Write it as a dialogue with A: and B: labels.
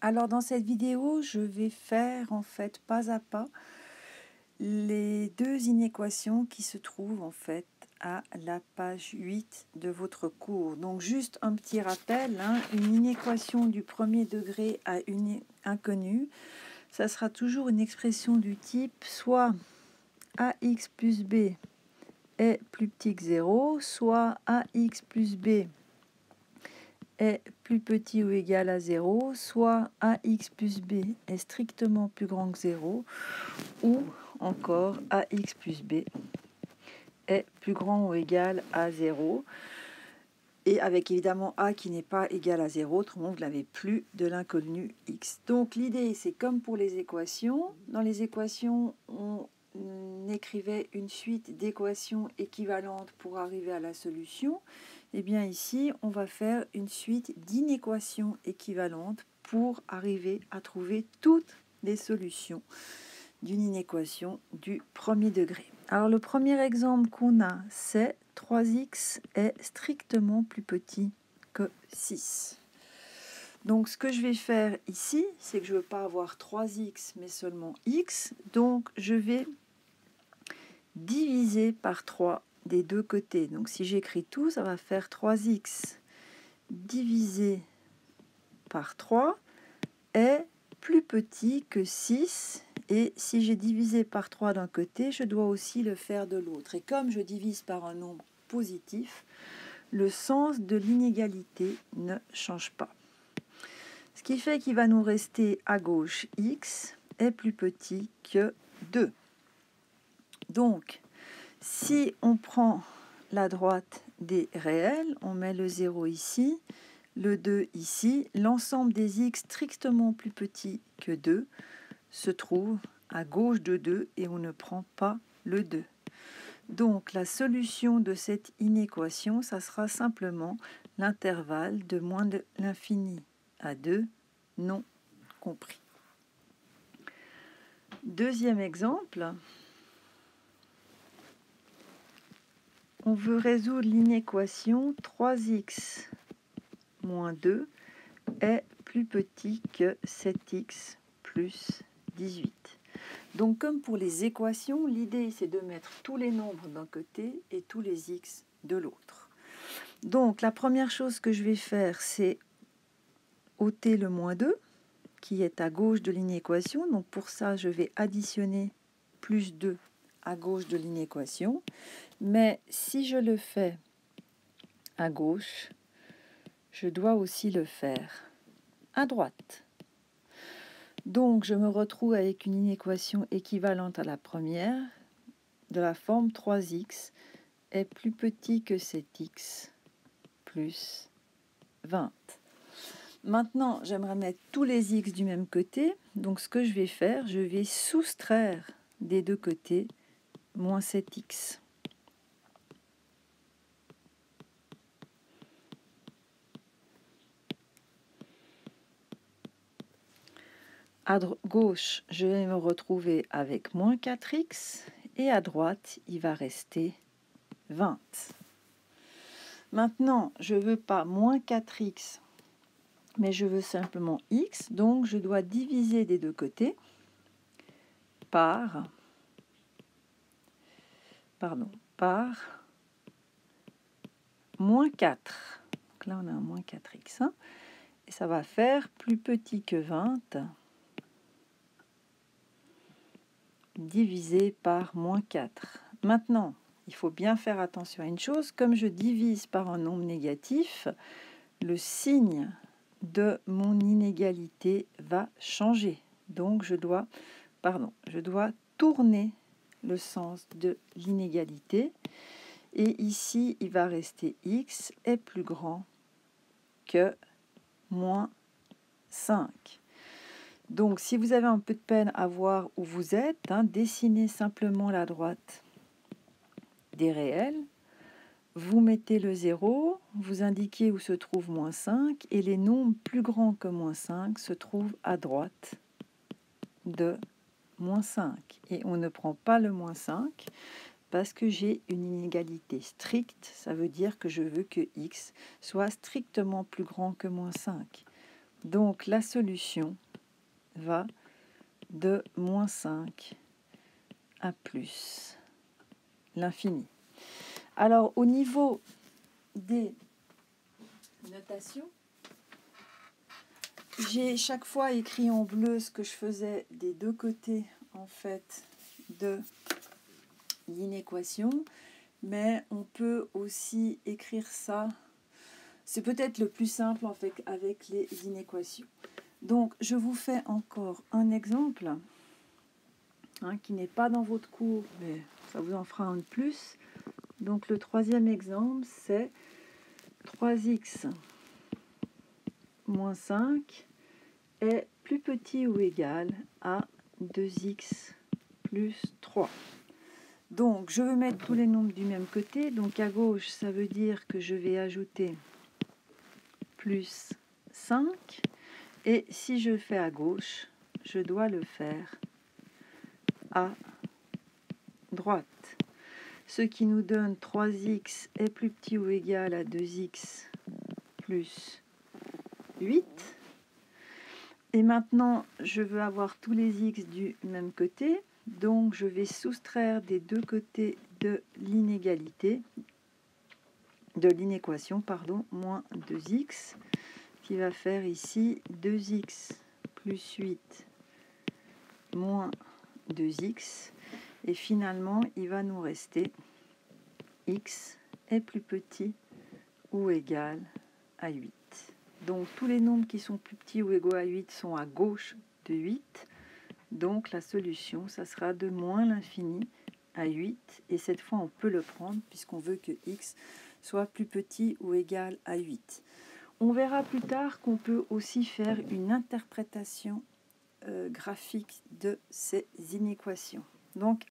A: Alors dans cette vidéo, je vais faire en fait pas à pas les deux inéquations qui se trouvent en fait à la page 8 de votre cours. Donc juste un petit rappel, une inéquation du premier degré à une inconnue, ça sera toujours une expression du type soit ax plus b est plus petit que 0, soit ax plus b est plus petit ou égal à 0, soit ax plus b est strictement plus grand que 0, ou encore ax plus b est plus grand ou égal à 0, et avec évidemment a qui n'est pas égal à 0, autrement vous n'avez plus de l'inconnu x. Donc l'idée, c'est comme pour les équations. Dans les équations, on écrivait une suite d'équations équivalentes pour arriver à la solution. Et bien ici, on va faire une suite d'inéquations équivalentes pour arriver à trouver toutes les solutions d'une inéquation du premier degré. Alors le premier exemple qu'on a, c'est 3x est strictement plus petit que 6. Donc ce que je vais faire ici, c'est que je ne veux pas avoir 3x mais seulement x. Donc je vais diviser par 3 des deux côtés. Donc si j'écris tout, ça va faire 3x divisé par 3 est plus petit que 6. Et si j'ai divisé par 3 d'un côté, je dois aussi le faire de l'autre. Et comme je divise par un nombre positif, le sens de l'inégalité ne change pas. Ce qui fait qu'il va nous rester à gauche x est plus petit que 2. Donc, si on prend la droite des réels, on met le 0 ici, le 2 ici, l'ensemble des x strictement plus petits que 2 se trouve à gauche de 2 et on ne prend pas le 2. Donc la solution de cette inéquation, ça sera simplement l'intervalle de moins de l'infini à 2 non compris. Deuxième exemple, on veut résoudre l'inéquation 3x moins 2 est plus petit que 7x plus 18. Donc comme pour les équations, l'idée c'est de mettre tous les nombres d'un côté et tous les x de l'autre. Donc la première chose que je vais faire, c'est ôter le moins 2 qui est à gauche de l'inéquation. Donc pour ça, je vais additionner plus 2 à gauche de l'inéquation. Mais si je le fais à gauche, je dois aussi le faire à droite. Donc je me retrouve avec une inéquation équivalente à la première, de la forme 3x est plus petit que 7x plus 20. Maintenant, j'aimerais mettre tous les x du même côté. Donc ce que je vais faire, je vais soustraire des deux côtés moins 7x. À gauche, je vais me retrouver avec moins 4x et à droite, il va rester 20. Maintenant, je ne veux pas moins 4x, mais je veux simplement x, donc je dois diviser des deux côtés par moins 4. Donc là, on a un moins 4x. Et ça va faire plus petit que 20 divisé par moins 4. Maintenant, il faut bien faire attention à une chose. Comme je divise par un nombre négatif, le signe de mon inégalité va changer. Donc, je dois tourner le sens de l'inégalité. Et ici, il va rester x est plus grand que moins 5. Donc, si vous avez un peu de peine à voir où vous êtes, dessinez simplement la droite des réels. Vous mettez le 0, vous indiquez où se trouve moins 5, et les nombres plus grands que moins 5 se trouvent à droite de moins 5. Et on ne prend pas le moins 5 parce que j'ai une inégalité stricte. Ça veut dire que je veux que x soit strictement plus grand que moins 5. Donc la solution va de moins 5 à plus l'infini. Alors au niveau des notations, j'ai chaque fois écrit en bleu ce que je faisais des deux côtés en fait de l'inéquation, mais on peut aussi écrire ça. C'est peut-être le plus simple en fait avec les inéquations. Donc je vous fais encore un exemple qui n'est pas dans votre cours, mais ça vous en fera un de plus. Donc le troisième exemple, c'est 3x moins 5 est plus petit ou égal à 2x plus 3. Donc je veux mettre tous les nombres du même côté. Donc à gauche, ça veut dire que je vais ajouter plus 5. Et si je le fais à gauche, je dois le faire à droite. Ce qui nous donne 3x est plus petit ou égal à 2x plus 8. Et maintenant, je veux avoir tous les x du même côté. Donc, je vais soustraire des deux côtés de l'inégalité, de l'inéquation, moins 2x, qui va faire ici 2x plus 8 moins 2x. Et finalement, il va nous rester x est plus petit ou égal à 8. Donc, tous les nombres qui sont plus petits ou égaux à 8 sont à gauche de 8. Donc, la solution, ça sera de moins l'infini à 8. Et cette fois, on peut le prendre puisqu'on veut que x soit plus petit ou égal à 8. On verra plus tard qu'on peut aussi faire une interprétation graphique de ces inéquations. Donc,